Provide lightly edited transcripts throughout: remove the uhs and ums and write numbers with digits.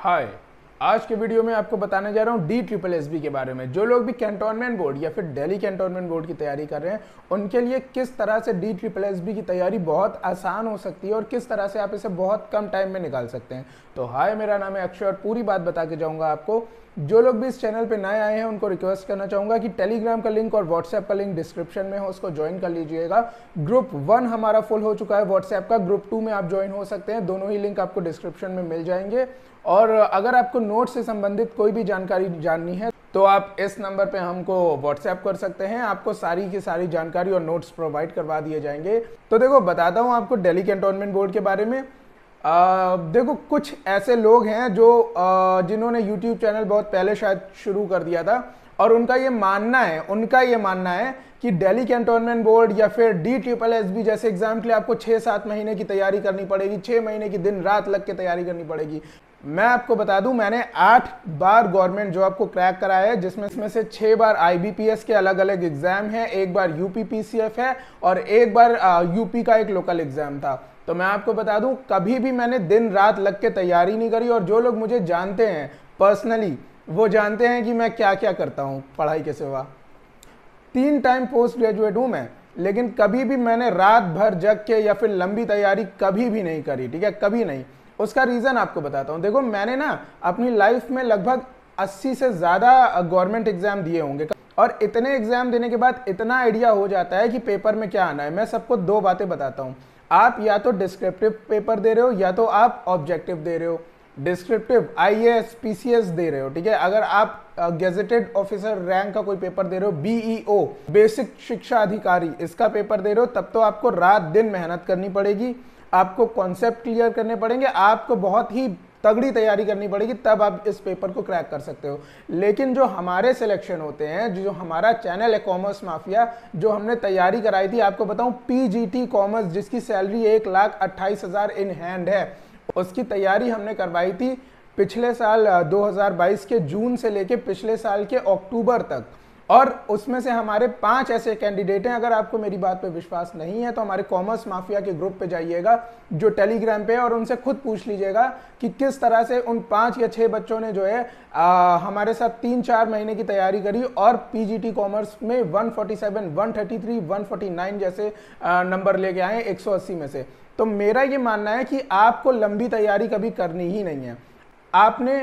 हाय। आज के वीडियो में आपको बताने जा रहा हूँ DSSB के बारे में। जो लोग भी कैंटोनमेंट बोर्ड या फिर दिल्ली कैंटोनमेंट बोर्ड की तैयारी कर रहे हैं उनके लिए किस तरह से DSSB की तैयारी बहुत आसान हो सकती है और किस तरह से आप इसे बहुत कम टाइम में निकाल सकते हैं। तो हाय, मेरा नाम है अक्षय और पूरी बात बता के जाऊँगा आपको। जो लोग भी इस चैनल पे नए आए हैं उनको रिक्वेस्ट करना चाहूँगा कि टेलीग्राम का लिंक और व्हाट्सएप का लिंक डिस्क्रिप्शन में हो, उसको ज्वाइन कर लीजिएगा। ग्रुप 1 हमारा फुल हो चुका है व्हाट्सएप का, ग्रुप 2 में आप ज्वाइन हो सकते हैं। दोनों ही लिंक आपको डिस्क्रिप्शन में मिल जाएंगे। और अगर आपको नोट से संबंधित कोई भी जानकारी जाननी है तो आप इस नंबर पे हमको व्हाट्सएप कर सकते हैं। आपको सारी की सारी जानकारी और नोट्स प्रोवाइड करवा दिए जाएंगे। तो देखो, बताता हूँ आपको दिल्ली कैंटोनमेंट बोर्ड के बारे में। देखो, कुछ ऐसे लोग हैं जो जिन्होंने यूट्यूब चैनल बहुत पहले शायद शुरू कर दिया था और उनका ये मानना है कि दिल्ली कैंटोनमेंट बोर्ड या फिर DSSB जैसे एग्जाम के लिए आपको 6-7 महीने की तैयारी करनी पड़ेगी, 6 महीने की दिन रात लग के तैयारी करनी पड़ेगी। मैं आपको बता दूं, मैंने 8 बार गवर्नमेंट जॉब को क्रैक कराया है, जिसमें से 6 बार IBPS के अलग अलग एग्जाम है, एक बार UP PCF है और एक बार UP का एक लोकल एग्जाम था। तो मैं आपको बता दूं, कभी भी मैंने दिन रात लग के तैयारी नहीं करी। और जो लोग मुझे जानते हैं पर्सनली वो जानते हैं कि मैं क्या क्या करता हूं पढ़ाई के सिवा। 3 टाइम पोस्ट ग्रेजुएट हूं मैं, लेकिन कभी भी मैंने रात भर जग के या फिर लंबी तैयारी कभी भी नहीं करी, ठीक है, कभी नहीं। उसका रीजन आपको बताता हूं। देखो, मैंने ना अपनी लाइफ में लगभग 80 से ज्यादा गवर्नमेंट एग्जाम दिए होंगे और इतने एग्जाम देने के बाद इतना आइडिया हो जाता है कि पेपर में क्या आना है। मैं सबको 2 बातें बताता हूं। आप या तो डिस्क्रिप्टिव पेपर दे रहे हो या तो आप ऑब्जेक्टिव दे रहे हो। डिस्क्रिप्टिव IAS PCS दे रहे हो, ठीक है। अगर आप गेजेटेड ऑफिसर रैंक का कोई पेपर दे रहे हो, BEO बेसिक शिक्षा अधिकारी, इसका पेपर दे रहे हो, तब तो आपको रात दिन मेहनत करनी पड़ेगी, आपको कॉन्सेप्ट क्लियर करने पड़ेंगे, आपको बहुत ही तगड़ी तैयारी करनी पड़ेगी, तब आप इस पेपर को क्रैक कर सकते हो। लेकिन जो हमारे सिलेक्शन होते हैं, जो हमारा चैनल है कॉमर्स माफिया, जो हमने तैयारी कराई थी, आपको बताऊं PGT कॉमर्स, जिसकी सैलरी 1,28,000 इन हैंड है, उसकी तैयारी हमने करवाई थी पिछले साल 2022 के जून से लेके पिछले साल के अक्टूबर तक। और उसमें से हमारे 5 ऐसे कैंडिडेट हैं। अगर आपको मेरी बात पे विश्वास नहीं है तो हमारे कॉमर्स माफिया के ग्रुप पे जाइएगा जो टेलीग्राम पे है और उनसे खुद पूछ लीजिएगा कि किस तरह से उन 5 या 6 बच्चों ने जो है हमारे साथ 3-4 महीने की तैयारी करी और PGT कॉमर्स में 147, 133, 149 जैसे नंबर लेके आए 180 में से। तो मेरा ये मानना है कि आपको लंबी तैयारी कभी करनी ही नहीं है। आपने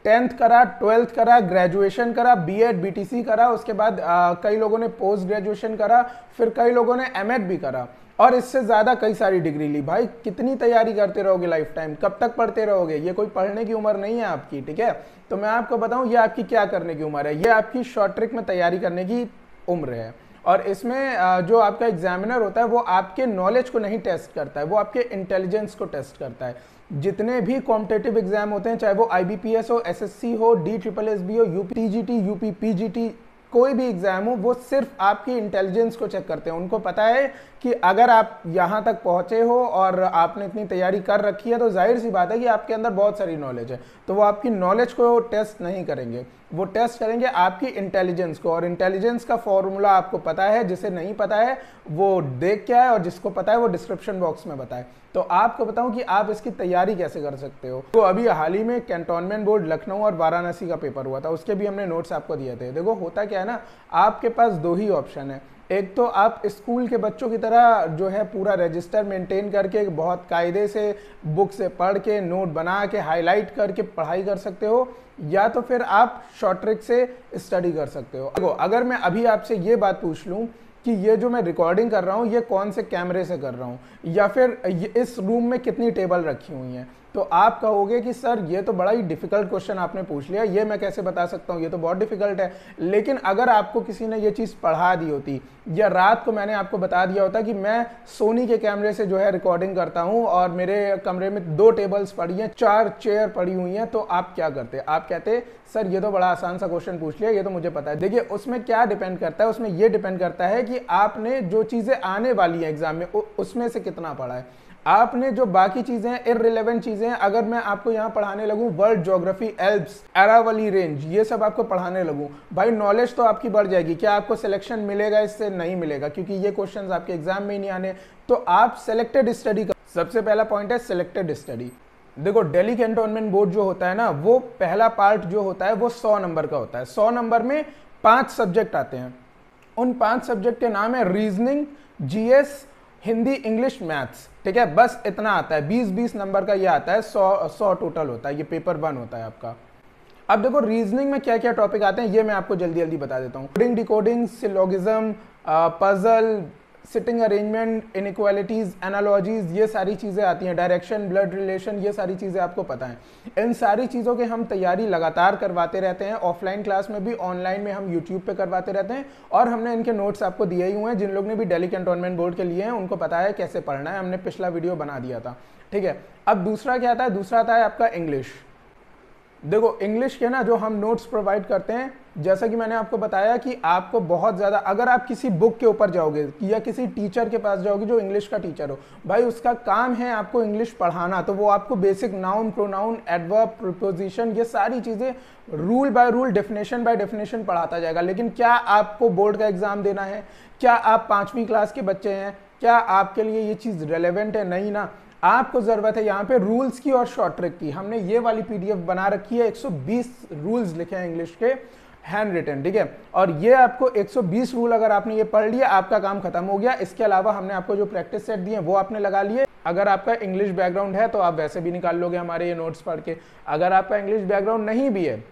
10th करा, 12th करा, ग्रेजुएशन करा, B.Ed BTC करा, उसके बाद कई लोगों ने पोस्ट ग्रेजुएशन करा, फिर कई लोगों ने M.Ed भी करा और इससे ज्यादा कई सारी डिग्री ली। भाई, कितनी तैयारी करते रहोगे लाइफ टाइम? कब तक पढ़ते रहोगे? ये कोई पढ़ने की उम्र नहीं है आपकी, ठीक है। तो मैं आपको बताऊं, ये आपकी क्या करने की उम्र है? ये आपकी शॉर्ट ट्रिक में तैयारी करने की उम्र है। और इसमें जो आपका एग्जामिनर होता है वो आपके नॉलेज को नहीं टेस्ट करता है, वो आपके इंटेलिजेंस को टेस्ट करता है। जितने भी कॉम्पिटिटिव एग्जाम होते हैं, चाहे वो IBPS हो, SSC हो, DSSB हो, UP TGT, UP PGT, कोई भी एग्जाम हो, वो सिर्फ आपकी इंटेलिजेंस को चेक करते हैं। उनको पता है कि अगर आप यहाँ तक पहुंचे हो और आपने इतनी तैयारी कर रखी है तो जाहिर सी बात है कि आपके अंदर बहुत सारी नॉलेज है। तो वो आपकी नॉलेज को टेस्ट नहीं करेंगे, वो टेस्ट करेंगे आपकी इंटेलिजेंस को। और इंटेलिजेंस का फॉर्मूला आपको पता है, जिसे नहीं पता है वो देख क्या है और जिसको पता है वो डिस्क्रिप्शन बॉक्स में बताए। तो आपको बताऊं कि आप इसकी तैयारी कैसे कर सकते हो। तो अभी हाल ही में कैंटोनमेंट बोर्ड लखनऊ और वाराणसी का पेपर हुआ था, उसके भी हमने नोट्स आपको दिए थे। देखो, होता क्या है ना, आपके पास 2 ही ऑप्शन है। एक तो आप स्कूल के बच्चों की तरह जो है पूरा रजिस्टर मेंटेन करके बहुत कायदे से बुक से पढ़ के नोट बना के हाईलाइट करके पढ़ाई कर सकते हो, या तो फिर आप शॉर्ट ट्रिक से स्टडी कर सकते हो। देखो, अगर मैं अभी आपसे ये बात पूछ लूं कि ये जो मैं रिकॉर्डिंग कर रहा हूँ ये कौन से कैमरे से कर रहा हूँ, या फिर इस रूम में कितनी टेबल रखी हुई हैं, तो आप कहोगे कि सर ये तो बड़ा ही डिफिकल्ट क्वेश्चन आपने पूछ लिया, ये मैं कैसे बता सकता हूँ, ये तो बहुत डिफिकल्ट है। लेकिन अगर आपको किसी ने ये चीज़ पढ़ा दी होती या रात को मैंने आपको बता दिया होता कि मैं सोनी के कैमरे से जो है रिकॉर्डिंग करता हूँ और मेरे कमरे में 2 टेबल्स पड़ी हैं, 4 चेयर पड़ी हुई हैं, तो आप क्या करते? आप कहते सर ये तो बड़ा आसान सा क्वेश्चन पूछ लिया, ये तो मुझे पता है। देखिए, उसमें क्या डिपेंड करता है, उसमें ये डिपेंड करता है कि आपने जो चीज़ें आने वाली हैं एग्जाम में उसमें से कितना पढ़ा है। आपने जो बाकी चीजें हैं, इररिलेवेंट चीजें हैं, अगर मैं आपको यहाँ पढ़ाने लगूं world geography, Alps, Aravalli range, ये सब आपको पढ़ाने लगूं, भाई नॉलेज तो आपकी बढ़ जाएगी। क्या आपको सिलेक्शन मिलेगा? इससे नहीं मिलेगा, क्योंकि ये क्वेश्चंस आपके एग्जाम में ही नहीं आने। तो आप सिलेक्टेड स्टडी का सबसे पहला पॉइंट है सिलेक्टेड स्टडी। देखो दिल्ली कैंटोनमेंट बोर्ड जो होता है ना, वो पहला पार्ट जो होता है वो 100 नंबर का होता है। 100 नंबर में 5 सब्जेक्ट आते हैं। उन 5 सब्जेक्ट के नाम है reasoning, GS, Hindi, English, maths. ठीक है, बस इतना आता है। 20-20 नंबर का ये आता है। 100 टोटल होता है। ये पेपर 1 होता है आपका। अब देखो रीजनिंग में क्या क्या टॉपिक आते हैं ये मैं आपको जल्दी जल्दी बता देता हूँ। Coding, decoding, syllogism, puzzle, sitting arrangement, inequalities, analogies, ये सारी चीज़ें आती हैं। डायरेक्शन, ब्लड रिलेशन, ये सारी चीज़ें आपको पता है। इन सारी चीज़ों के हम तैयारी लगातार करवाते रहते हैं, ऑफलाइन क्लास में भी, ऑनलाइन में हम यूट्यूब पे करवाते रहते हैं। और हमने इनके नोट्स आपको दिए ही हुए हैं। जिन लोग ने भी दिल्ली कैंटोनमेंट बोर्ड के लिए हैं उनको पता है कैसे पढ़ना है, हमने पिछला वीडियो बना दिया था। ठीक है, अब दूसरा क्या आता है? दूसरा आता है आपका इंग्लिश। देखो इंग्लिश के ना जो हम नोट्स प्रोवाइड करते हैं, जैसा कि मैंने आपको बताया कि आपको बहुत ज़्यादा, अगर आप किसी बुक के ऊपर जाओगे या किसी टीचर के पास जाओगे जो इंग्लिश का टीचर हो, भाई उसका काम है आपको इंग्लिश पढ़ाना, तो वो आपको basic noun, pronoun, adverb, preposition, ये सारी चीज़ें rule by rule, definition by definition पढ़ाता जाएगा। लेकिन क्या आपको बोर्ड का एग्जाम देना है? क्या आप 5वीं क्लास के बच्चे हैं? क्या आपके लिए ये चीज़ रेलेवेंट है? नहीं ना। आपको ज़रूरत है यहाँ पे रूल्स की और शॉर्ट ट्रिक की। हमने ये वाली पीडीएफ बना रखी है। 120 रूल्स लिखे हैं इंग्लिश के, हैंड रिटन। ठीक है, और ये आपको 120 रूल अगर आपने ये पढ़ लिया, आपका काम खत्म हो गया। इसके अलावा हमने आपको जो प्रैक्टिस सेट दिए वो आपने लगा लिए। अगर आपका इंग्लिश बैकग्राउंड है तो आप वैसे भी निकाल लोगे हमारे ये नोट्स पढ़ के। अगर आपका इंग्लिश बैकग्राउंड नहीं भी है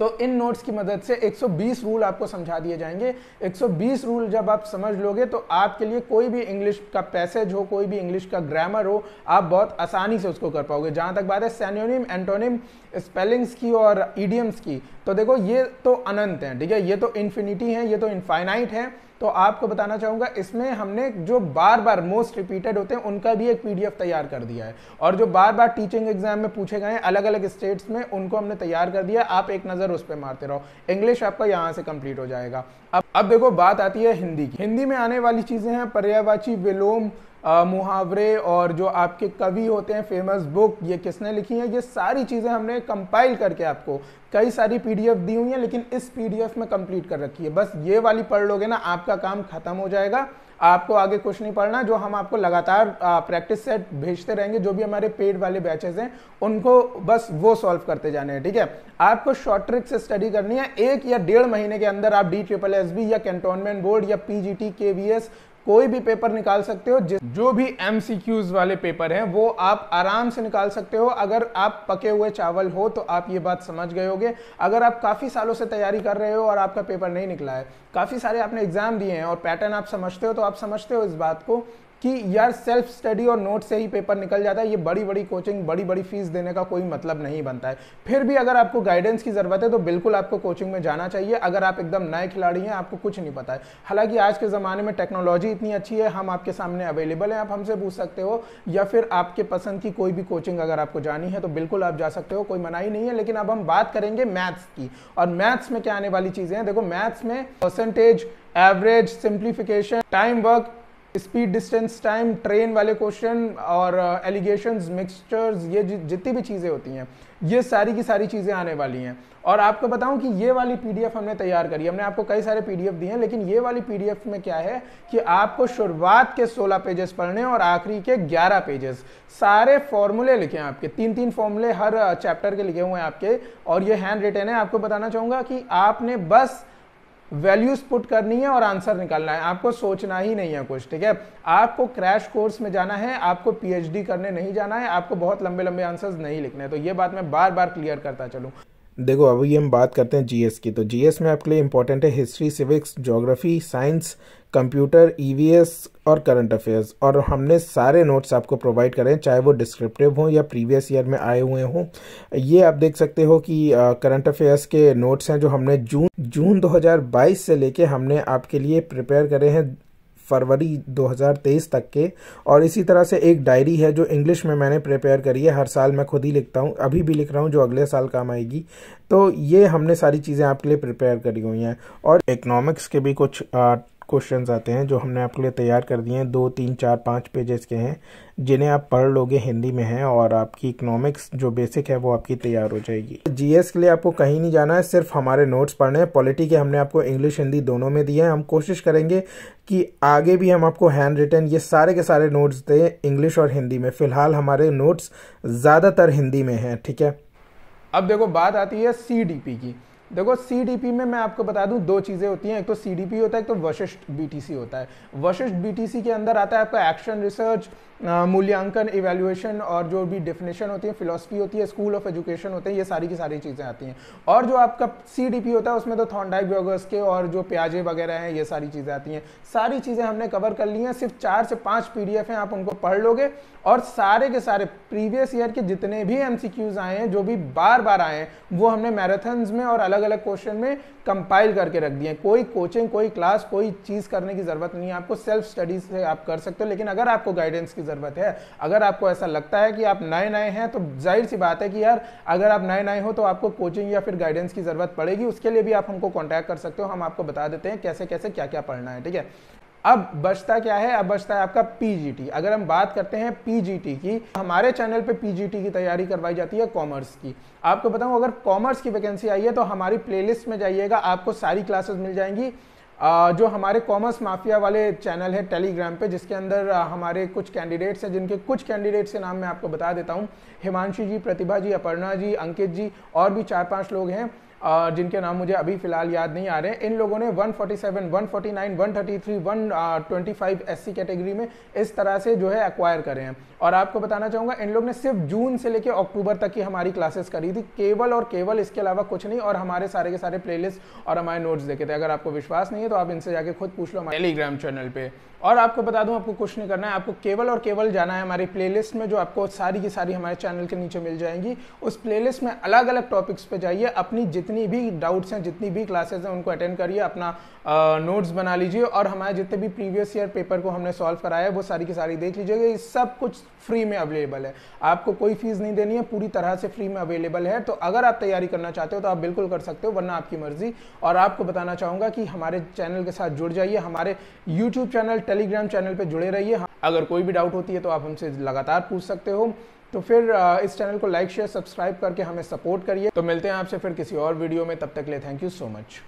तो इन नोट्स की मदद से 120 रूल आपको समझा दिए जाएंगे। 120 रूल जब आप समझ लोगे तो आपके लिए कोई भी इंग्लिश का पैसेज हो, कोई भी इंग्लिश का ग्रामर हो, आप बहुत आसानी से उसको कर पाओगे। जहां तक बात है सिनोनिम, एंटोनिम, स्पेलिंग्स की और इडियम्स की, तो देखो ये तो अनंत है। ठीक है, ये तो इन्फिनिटी है, ये तो इनफाइनाइट है। तो आपको बताना चाहूंगा इसमें हमने जो बार बार मोस्ट रिपीटेड होते हैं उनका भी एक पीडीएफ तैयार कर दिया है, और जो बार बार टीचिंग एग्जाम में पूछे गए हैं अलग अलग स्टेट्स में, उनको हमने तैयार कर दिया। आप एक नजर उस पर मारते रहो, इंग्लिश आपका यहाँ से कंप्लीट हो जाएगा। अब देखो बात आती है हिंदी की। हिंदी में आने वाली चीजें हैं पर्यायवाची, विलोम, मुहावरे, और जो आपके कवि होते हैं, फेमस बुक ये किसने लिखी है, ये सारी चीज़ें हमने कंपाइल करके आपको कई सारी पीडीएफ दी हुई हैं, लेकिन इस पीडीएफ में कंप्लीट कर रखी है। बस ये वाली पढ़ लोगे ना, आपका काम खत्म हो जाएगा। आपको आगे कुछ नहीं पढ़ना। जो हम आपको लगातार प्रैक्टिस सेट भेजते रहेंगे, जो भी हमारे पेड वाले बैचेस हैं उनको बस वो सॉल्व करते जाने हैं। ठीक है, आपको शॉर्ट ट्रिक से स्टडी करनी है। 1 या 1.5 महीने के अंदर आप DSSB या कैंटोनमेंट बोर्ड या PGT, KVS कोई भी पेपर निकाल सकते हो। जो भी MCQs वाले पेपर हैं वो आप आराम से निकाल सकते हो। अगर आप पके हुए चावल हो तो आप ये बात समझ गए होगे। अगर आप काफ़ी सालों से तैयारी कर रहे हो और आपका पेपर नहीं निकला है, काफ़ी सारे आपने एग्जाम दिए हैं और पैटर्न आप समझते हो, तो आप समझते हो इस बात को कि यार सेल्फ स्टडी और नोट से ही पेपर निकल जाता है। ये बड़ी बड़ी कोचिंग, बड़ी बड़ी फीस देने का कोई मतलब नहीं बनता है। फिर भी अगर आपको गाइडेंस की ज़रूरत है तो बिल्कुल आपको कोचिंग में जाना चाहिए। अगर आप एकदम नए खिलाड़ी हैं, आपको कुछ नहीं पता है, हालांकि आज के ज़माने में टेक्नोलॉजी इतनी अच्छी है, हम आपके सामने अवेलेबल हैं, आप हमसे पूछ सकते हो, या फिर आपके पसंद की कोई भी कोचिंग अगर आपको जानी है तो बिल्कुल आप जा सकते हो, कोई मनाही नहीं है। लेकिन अब हम बात करेंगे मैथ्स की, और मैथ्स में क्या आने वाली चीज़ें हैं। देखो मैथ्स में percentage, average, simplification, time work, speed, distance, time, train वाले क्वेश्चन, और एलिगेशंस, मिक्सचर्स, ये जितनी भी चीज़ें होती हैं ये सारी की सारी चीज़ें आने वाली हैं। और आपको बताऊं कि ये वाली पीडीएफ हमने तैयार करी है। हमने आपको कई सारे पीडीएफ दिए हैं, लेकिन ये वाली पीडीएफ में क्या है कि आपको शुरुआत के 16 पेजेस पढ़ने और आखिरी के 11 पेजेस, सारे फॉर्मूले लिखे हैं आपके, 3-3 फॉर्मूले हर चैप्टर के लिखे हुए हैं आपके, और ये हैंड रिटन है। आपको बताना चाहूँगा कि आपने बस वैल्यूज पुट करनी है और आंसर निकालना है, आपको सोचना ही नहीं है कुछ। ठीक है, आपको क्रैश कोर्स में जाना है, आपको PhD करने नहीं जाना है, आपको बहुत लंबे लंबे आंसर्स नहीं लिखने हैं। तो ये बात मैं बार बार क्लियर करता चलूँ। देखो अभी हम बात करते हैं जीएस की। तो जीएस में आपके लिए इंपॉर्टेंट है history, civics, geography, science, computer, EVS और करंट अफेयर्स। और हमने सारे नोट्स आपको प्रोवाइड करें, चाहे वो डिस्क्रिप्टिव हों या प्रीवियस ईयर में आए हुए हों। ये आप देख सकते हो कि करंट अफेयर्स के नोट्स हैं जो हमने जून 2022 से लेके हमने आपके लिए प्रिपेयर करे हैं फरवरी 2023 तक के। और इसी तरह से एक डायरी है जो इंग्लिश में मैंने प्रिपेयर करी है, हर साल मैं खुद ही लिखता हूँ, अभी भी लिख रहा हूँ, जो अगले साल काम आएगी। तो ये हमने सारी चीज़ें आपके लिए प्रिपेयर करी हुई हैं। और इकोनॉमिक्स के भी कुछ क्वेश्चंस आते हैं जो हमने आपके लिए तैयार कर दिए हैं, 2, 3, 4, 5 पेजेस के हैं, जिन्हें आप पढ़ लोगे हिंदी में हैं और आपकी इकोनॉमिक्स जो बेसिक है वो आपकी तैयार हो जाएगी। जीएस के लिए आपको कहीं नहीं जाना है, सिर्फ हमारे नोट्स पढ़ने हैं। पॉलिटी के हमने आपको इंग्लिश हिंदी दोनों में दिए हैं। हम कोशिश करेंगे कि आगे भी हम आपको हैंड रिटन ये सारे के सारे नोट्स दें इंग्लिश और हिंदी में। फिलहाल हमारे नोट्स ज़्यादातर हिंदी में हैं, ठीक है। अब देखो बात आती है सीडीपी की। देखो सीडीपी में मैं आपको बता दूं 2 चीज़ें होती हैं, एक तो सीडीपी होता है, एक तो वशिष्ठ बीटीसी होता है। वशिष्ठ बीटीसी के अंदर आता है आपका एक्शन रिसर्च, मूल्यांकन, इवैल्यूएशन और जो भी डेफिनेशन होती है, फिलॉसफी होती है, स्कूल ऑफ एजुकेशन होते हैं, ये सारी की सारी चीज़ें आती हैं। और जो आपका सीडीपी होता है उसमें तो थॉर्नडाइक, व्यगोस्के और जो पियाजे वगैरह हैं, ये सारी चीज़ें आती हैं। सारी चीज़ें हमने कवर कर ली हैं, सिर्फ 4 से 5 पीडीएफ हैं, आप उनको पढ़ लोगे और सारे के सारे प्रीवियस ईयर के जितने भी एमसीक्यूज आए हैं, जो भी बार बार आए हैं, वो हमने मैराथन्स में और अलग अलग क्वेश्चन में कंपाइल करके रख दिए हैं। कोई कोचिंग, कोई क्लास, कोई चीज़ करने की ज़रूरत नहीं है, आपको सेल्फ स्टडी से आप कर सकते हो। लेकिन अगर आपको गाइडेंस की ज़रूरत है, अगर आपको ऐसा लगता है कि आप नए नए हैं, तो जाहिर सी बात है कि यार अगर आप नए नए हो तो आपको कोचिंग या फिर गाइडेंस की ज़रूरत पड़ेगी। उसके लिए भी आप हमको कॉन्टैक्ट कर सकते हो, हम आपको बता देते हैं कैसे कैसे क्या क्या पढ़ना है, ठीक है। अब बचता क्या है? अब बचता है आपका पीजीटी। अगर हम बात करते हैं पीजीटी की, हमारे चैनल पे पीजीटी की तैयारी करवाई जाती है कॉमर्स की। आपको बताऊं, अगर कॉमर्स की वैकेंसी आई है तो हमारी प्लेलिस्ट में जाइएगा, आपको सारी क्लासेस मिल जाएंगी। जो हमारे कॉमर्स माफिया वाले चैनल है टेलीग्राम पे, जिसके अंदर हमारे कुछ कैंडिडेट्स हैं, जिनके कुछ कैंडिडेट्स के नाम मैं आपको बता देता हूँ। हिमांशु जी, प्रतिभा जी, अपर्णा जी, अंकित जी और भी 4-5 लोग हैं जिनके नाम मुझे अभी फिलहाल याद नहीं आ रहे हैं। इन लोगों ने 147, 149, 133, 125 एससी कैटेगरी में इस तरह से जो है एक्वायर करे हैं। और आपको बताना चाहूँगा, इन लोग ने सिर्फ जून से लेकर अक्टूबर तक की हमारी क्लासेस करी थी, केवल और केवल, इसके अलावा कुछ नहीं। और हमारे सारे के सारे प्लेलिस्ट और हमारे नोट्स देखे थे। अगर आपको विश्वास नहीं है तो आप इनसे जाके खुद पूछ लो हमारे टेलीग्राम चैनल पे। और आपको बता दूं, आपको कुछ नहीं करना है, आपको केवल और केवल जाना है हमारी प्लेलिस्ट में, जो आपको सारी की सारी हमारे चैनल के नीचे मिल जाएंगी। उस प्लेलिस्ट में अलग अलग टॉपिक्स पे जाइए, अपनी जितनी भी डाउट्स हैं, जितनी भी क्लासेस हैं, उनको अटेंड करिए, अपना नोट्स बना लीजिए और हमारे जितने भी प्रीवियस ईयर पेपर को हमने सॉल्व कराया है वो सारी की सारी देख लीजिएगा। ये सब कुछ फ्री में अवेलेबल है, आपको कोई फीस नहीं देनी है, पूरी तरह से फ्री में अवेलेबल है। तो अगर आप तैयारी करना चाहते हो तो आप बिल्कुल कर सकते हो, वरना आपकी मर्जी। और आपको बताना चाहूँगा कि हमारे चैनल के साथ जुड़ जाइए, हमारे यूट्यूब चैनल, टेलीग्राम चैनल पर जुड़े रहिए। अगर कोई भी डाउट होती है तो आप हमसे लगातार पूछ सकते हो। तो फिर इस चैनल को लाइक, शेयर, सब्सक्राइब करके हमें सपोर्ट करिए। तो मिलते हैं आपसे फिर किसी और वीडियो में, तब तक के लिए थैंक यू सो मच।